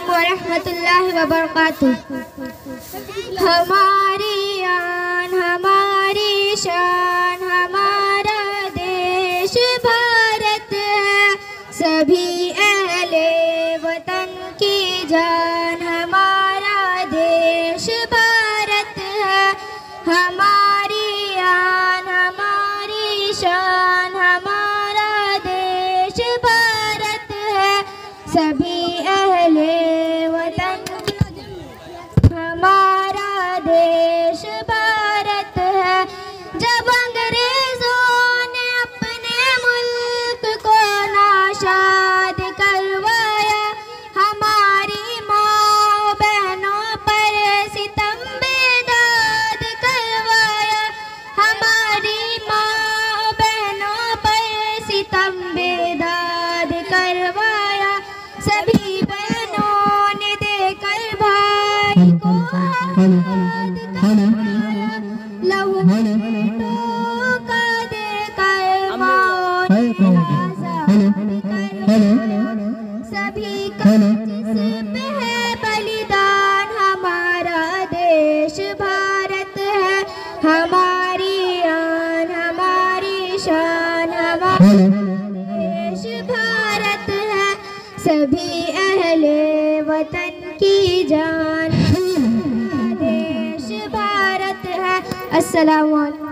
वरहमतुल्लाहि वबरकातुहू। हमारी आन हमारी शान हमारा देश भारत है, सभी अहले वतन की जान हमारा देश भारत है। हमारी आन हमारी शान हमारा देश भारत है, सभी अहले वतन हमारा देश भारत है। जब अंग्रेजों ने अपने मुल्क को नाशाद करवाया, हमारी माँ बहनों पर सितम बेदाद करवाया, हमारी माँ बहनों पर सितम बेदाद करवाया। सभी बहनों ने देकर भाई को आज़ाद करवाया, लहू का देकर माँ ने आज़ाद करवाया। सभी का जिसमें है बलिदान हमारा देश भारत है। हमारी आन हमारी शान हमारा देश भारत है, सभी अहले वतन की जान देश भारत है। अस्सलामु अलैकुम।